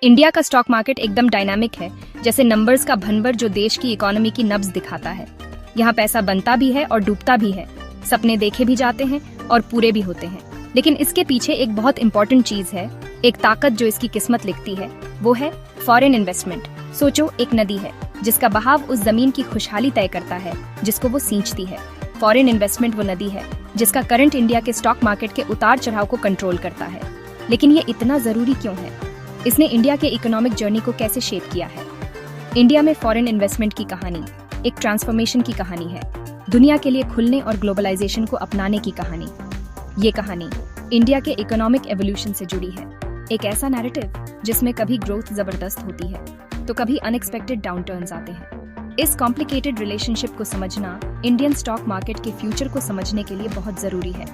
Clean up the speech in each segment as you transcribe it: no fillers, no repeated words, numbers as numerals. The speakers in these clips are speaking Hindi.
इंडिया का स्टॉक मार्केट एकदम डायनामिक है, जैसे नंबर्स का भनवर जो देश की इकोनॉमी की नब्ज दिखाता है। यहाँ पैसा बनता भी है और डूबता भी है, सपने देखे भी जाते हैं और पूरे भी होते हैं। लेकिन इसके पीछे एक बहुत इंपॉर्टेंट चीज है, एक ताकत जो इसकी किस्मत लिखती है, वो है फॉरेन इन्वेस्टमेंट। सोचो, एक नदी है जिसका बहाव उस जमीन की खुशहाली तय करता है जिसको वो सींचती है। फॉरेन इन्वेस्टमेंट वो नदी है जिसका करंट इंडिया के स्टॉक मार्केट के उतार चढ़ाव को कंट्रोल करता है। लेकिन ये इतना जरूरी क्यों है? इसने इंडिया के इकोनॉमिक जर्नी को कैसे शेप किया है? इंडिया में फॉरेन इन्वेस्टमेंट की कहानी एक ट्रांसफॉर्मेशन की कहानी है, दुनिया के लिए खुलने और ग्लोबलाइजेशन को अपनाने की कहानी। ये कहानी इंडिया के इकोनॉमिक एवोल्यूशन से जुड़ी है, एक ऐसा नैरेटिव जिसमें कभी ग्रोथ जबरदस्त होती है तो कभी अनएक्सपेक्टेड डाउनटर्न्स आते हैं। इस कॉम्प्लिकेटेड रिलेशनशिप को समझना इंडियन स्टॉक मार्केट के फ्यूचर को समझने के लिए बहुत जरूरी है।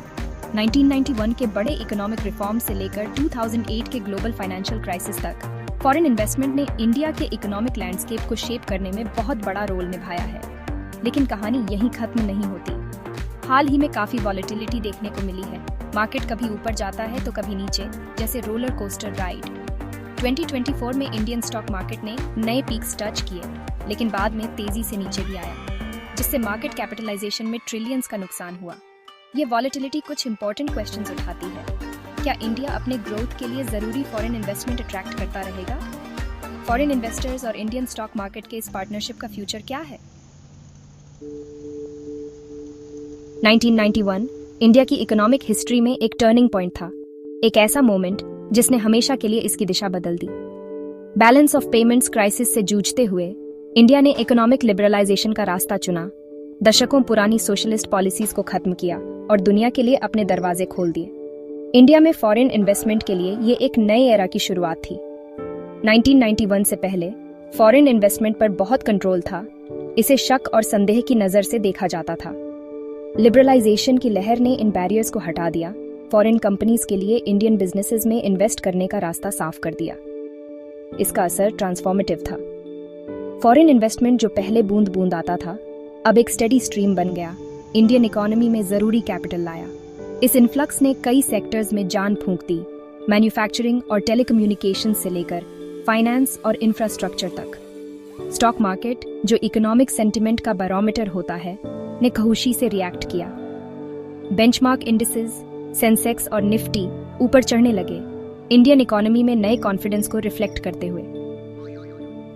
1991 के बड़े इकोनॉमिक रिफॉर्म से लेकर 2008 के ग्लोबल फाइनेंशियल क्राइसिस तक फॉरेन इन्वेस्टमेंट ने इंडिया के इकोनॉमिक लैंडस्केप को शेप करने में बहुत बड़ा रोल निभाया है। लेकिन कहानी यहीं खत्म नहीं होती। हाल ही में काफी वॉलेटिलिटी देखने को मिली है। मार्केट कभी ऊपर जाता है तो कभी नीचे, जैसे रोलर कोस्टर राइड। 2024 में इंडियन स्टॉक मार्केट ने नए पीक्स टच किए, लेकिन बाद में तेजी से नीचे भी आया, जिससे मार्केट कैपिटलाइजेशन में ट्रिलियंस का नुकसान हुआ। ये वॉलेटिलिटी कुछ इंपॉर्टेंट क्वेश्चंस उठाती है। क्या इंडिया अपने ग्रोथ के लिए जरूरी फॉरेन इन्वेस्टमेंट अट्रैक्ट करता रहेगा? फॉरेन इन्वेस्टर्स और इंडियन स्टॉक मार्केट के इस पार्टनरशिप का फ्यूचर क्या है? 1991 इंडिया की इकोनॉमिक हिस्ट्री में एक टर्निंग पॉइंट था, एक ऐसा मोमेंट जिसने हमेशा के लिए इसकी दिशा बदल दी। बैलेंस ऑफ पेमेंट्स क्राइसिस से जूझते हुए इंडिया ने इकोनॉमिक लिबरलाइजेशन का रास्ता चुना, दशकों पुरानी सोशलिस्ट पॉलिसीज को खत्म किया और दुनिया के लिए अपने दरवाजे खोल दिए। इंडिया में फॉरेन इन्वेस्टमेंट के लिए ये एक नए एरा की शुरुआत थी। 1991 से पहले फॉरेन इन्वेस्टमेंट पर बहुत कंट्रोल था, इसे शक और संदेह की नजर से देखा जाता था। लिबरलाइजेशन की लहर ने इन बैरियर्स को हटा दिया, फॉरेन कंपनीज के लिए इंडियन बिजनेसेस में इन्वेस्ट करने का रास्ता साफ कर दिया। इसका असर ट्रांसफॉर्मेटिव था। फॉरेन इन्वेस्टमेंट जो पहले बूंद बूंद आता था, अब एक स्टेडी स्ट्रीम बन गया, इंडियन इकोनॉमी में जरूरी कैपिटल लाया। इस इन्फ्लक्स ने कई सेक्टर्स में जान फूंक दी, मैन्युफैक्चरिंग और टेलीकम्युनिकेशन से लेकर फाइनेंस और इंफ्रास्ट्रक्चर तक। स्टॉक मार्केट, जो इकोनॉमिक सेंटिमेंट का बैरोमीटर होता है, ने खौशी से रिएक्ट किया। बेंचमार्क इंडिसेस, सेंसेक्स और निफ्टी ऊपर चढ़ने लगे, इंडियन इकोनॉमी में नए कॉन्फिडेंस को रिफ्लेक्ट करते हुए।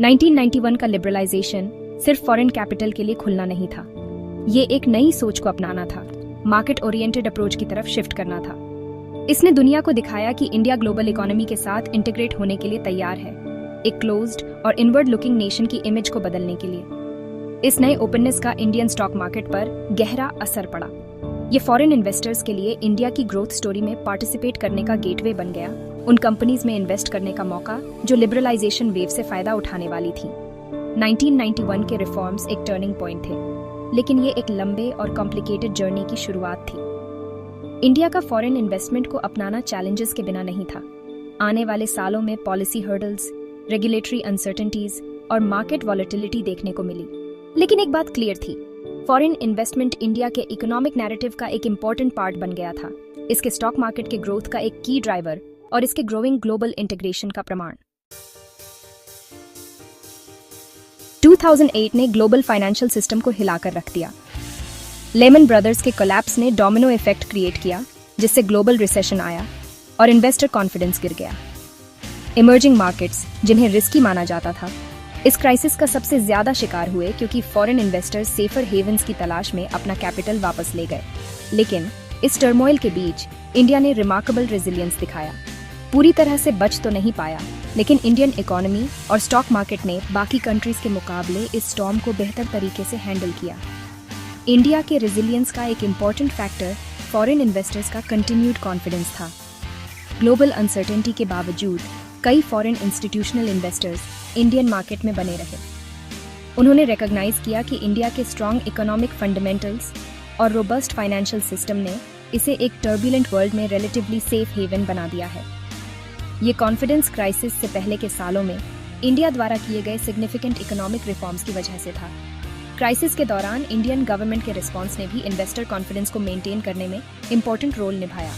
1991 का लिबरलाइजेशन सिर्फ फॉरेन कैपिटल के लिए खुलना नहीं था, ये एक नई सोच को अपनाना था, मार्केट ओरिएंटेड अप्रोच की तरफ शिफ्ट करना था। इसने दुनिया को दिखाया कि इंडिया ग्लोबल इकोनॉमी के साथ इंटीग्रेट होने के लिए तैयार है, एक क्लोज्ड और इनवर्ड लुकिंग नेशन की इमेज को बदलने के लिए। इस नए ओपननेस का इंडियन स्टॉक मार्केट पर गहरा असर पड़ा। ये फॉरेन इन्वेस्टर्स के लिए इंडिया की ग्रोथ स्टोरी में पार्टिसिपेट करने का गेटवे बन गया, उन कंपनीज में इन्वेस्ट करने का मौका जो लिबरलाइजेशन वेव से फायदा उठाने वाली थी। 1991 के रिफॉर्म्स एक टर्निंग पॉइंट थे, लेकिन ये एक लंबे और कॉम्प्लिकेटेड जर्नी की शुरुआत थी। इंडिया का फॉरेन इन्वेस्टमेंट को अपनाना चैलेंजेस के बिना नहीं था। आने वाले सालों में पॉलिसी हर्डल्स, रेगुलेटरी अनसर्टेनिटीज और मार्केट वॉलेटिलिटी देखने को मिली। लेकिन एक बात क्लियर थी, फॉरेन इन्वेस्टमेंट इंडिया के इकोनॉमिक नैरेटिव का एक इंपॉर्टेंट पार्ट बन गया था, इसके स्टॉक मार्केट के ग्रोथ का एक की ड्राइवर और इसके ग्रोइंग ग्लोबल इंटीग्रेशन का प्रमाण। 2008 ने ग्लोबल फाइनेंशियल सिस्टम को हिलाकर रख दिया। लेमन ब्रदर्स के कोलैप्स ने डोमिनो इफेक्ट क्रिएट किया, जिससे ग्लोबल रिसेशन आया और इन्वेस्टर कॉन्फिडेंस गिर गया। इमर्जिंग मार्केट्स, जिन्हें रिस्की माना जाता था, इस क्राइसिस का सबसे ज्यादा शिकार हुए, क्योंकि फॉरेन इन्वेस्टर्स सेफर हेवन्स की तलाश में अपना कैपिटल वापस ले गए। लेकिन इस टर्मोइल के बीच इंडिया ने रिमार्केबल रेजिलियंस दिखाया। पूरी तरह से बच तो नहीं पाया, लेकिन इंडियन इकोनॉमी और स्टॉक मार्केट ने बाकी कंट्रीज के मुकाबले इस स्टॉर्म को बेहतर तरीके से हैंडल किया। इंडिया के रेजिलियंस का एक इम्पॉर्टेंट फैक्टर फॉरेन इन्वेस्टर्स का कंटिन्यूड कॉन्फिडेंस था। ग्लोबल अनसर्टेनिटी के बावजूद कई foreign institutional investors Indian market में बने रहे। उन्होंने रिकॉग्नाइज किया कि इंडिया के स्ट्रॉन्ग इकोनॉमिक फंडामेंटल्स और रोबस्ट फाइनेंशियल सिस्टम ने इसे एक टर्बुलेंट वर्ल्ड में रिलेटिवली सेफ हेवन बना दिया है। ये कॉन्फिडेंस क्राइसिस से पहले के सालों में इंडिया द्वारा किए गए सिग्निफिकेंट इकोनॉमिक रिफॉर्म्स की वजह से था। क्राइसिस के दौरान इंडियन गवर्नमेंट के रिस्पांस ने भी इन्वेस्टर कॉन्फिडेंस को मेंटेन करने में इंपॉर्टेंट रोल निभाया।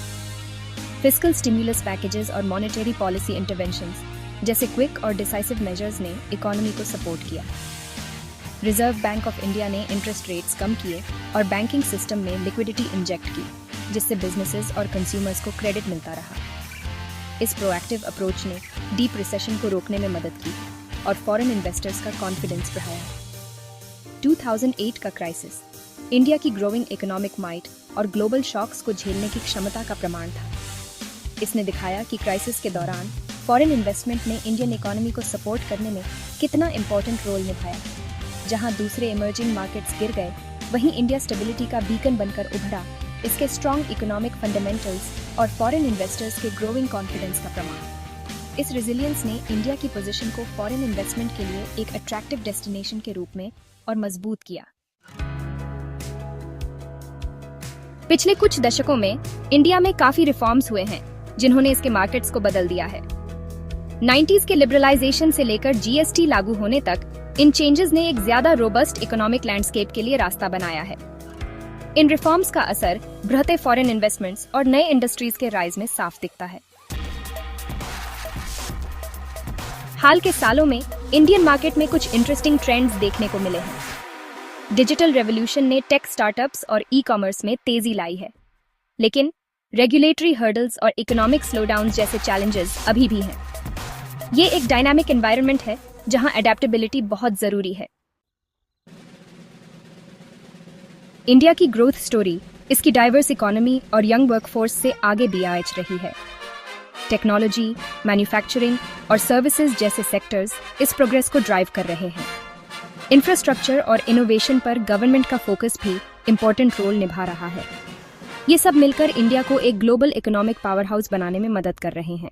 फिस्कल स्टिमुलस पैकेजेस और मॉनेटरी पॉलिसी इंटरवेंशंस जैसे क्विक और डिसाइसिव मेजर्स ने इकोनॉमी को सपोर्ट किया। रिजर्व बैंक ऑफ इंडिया ने इंटरेस्ट रेट्स कम किए और बैंकिंग सिस्टम में लिक्विडिटी इंजेक्ट की, जिससे बिजनेसेस और कंज्यूमर्स को क्रेडिट मिलता रहा। इस प्रोएक्टिव अप्रोच ने डीप रिसेशन को रोकने में मदद की और फॉरेन इन्वेस्टर्स का कॉन्फिडेंस बढ़ाया। 2008 का क्राइसिस इंडिया की ग्रोइंग इकोनॉमिक माइट और ग्लोबल शॉक्स को झेलने की क्षमता का प्रमाण था। इसने दिखाया कि क्राइसिस के दौरान फॉरेन इन्वेस्टमेंट ने इंडियन इकोनॉमी को सपोर्ट करने में कितना इंपॉर्टेंट रोल निभाया। जहां दूसरे इमर्जिंग मार्केट्स गिर गए, वहीं इंडिया स्टेबिलिटी का बीकन बनकर उभरा। इसके स्ट्रॉन्ग इकोनॉमिक फंडामेंटल्स और फॉरेन इन्वेस्टर्स के ग्रोइंग कॉन्फिडेंस का प्रमाण। इस रेजिलियंस ने इंडिया की पोजीशन को फॉरेन इन्वेस्टमेंट के लिए एक अट्रैक्टिव डेस्टिनेशन के रूप में और मजबूत किया। पिछले कुछ दशकों में इंडिया में काफी रिफॉर्म्स हुए हैं, जिन्होंने इसके मार्केट्स को बदल दिया है। 90s के लिबरलाइजेशन से लेकर जीएसटी लागू होने तक इन चेंजेस ने एक ज्यादा रोबस्ट इकोनॉमिक लैंडस्केप के लिए रास्ता बनाया है। इन रिफॉर्म्स का असर बढ़ते फॉरेन इन्वेस्टमेंट्स और नए इंडस्ट्रीज के राइज में साफ दिखता है। हाल के सालों में इंडियन मार्केट में कुछ इंटरेस्टिंग ट्रेंड्स देखने को मिले हैं। डिजिटल रेवोल्यूशन ने टेक स्टार्टअप्स और ई कॉमर्स में तेजी लाई है, लेकिन रेगुलेटरी हर्डल्स और इकोनॉमिक स्लोडाउन जैसे चैलेंजेस अभी भी हैं। ये एक डायनामिक एनवायरनमेंट है जहां अडेप्टेबिलिटी बहुत जरूरी है। इंडिया की ग्रोथ स्टोरी इसकी डाइवर्स इकोनॉमी और यंग वर्कफोर्स से आगे भी आज रही है। टेक्नोलॉजी, मैन्युफैक्चरिंग और सर्विसेज जैसे सेक्टर्स इस प्रोग्रेस को ड्राइव कर रहे हैं। इंफ्रास्ट्रक्चर और इनोवेशन पर गवर्नमेंट का फोकस भी इंपॉर्टेंट रोल निभा रहा है। ये सब मिलकर इंडिया को एक ग्लोबल इकोनॉमिक पावर हाउस बनाने में मदद कर रहे हैं।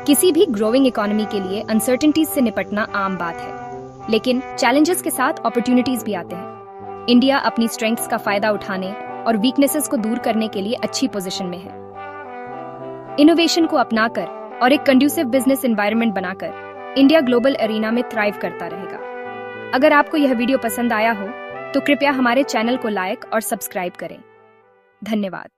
किसी भी ग्रोइंग इकोनॉमी के लिए अनसर्टेनिटीज से निपटना आम बात है, लेकिन चैलेंजेस के साथ अपॉर्चुनिटीज भी आते हैं। इंडिया अपनी स्ट्रेंथ्स का फायदा उठाने और वीकनेसेस को दूर करने के लिए अच्छी पोजीशन में है। इनोवेशन को अपनाकर और एक कंड्यूसिव बिजनेस एनवायरनमेंट बनाकर इंडिया ग्लोबल एरिना में थ्राइव करता रहेगा। अगर आपको यह वीडियो पसंद आया हो तो कृपया हमारे चैनल को लाइक और सब्सक्राइब करें। धन्यवाद।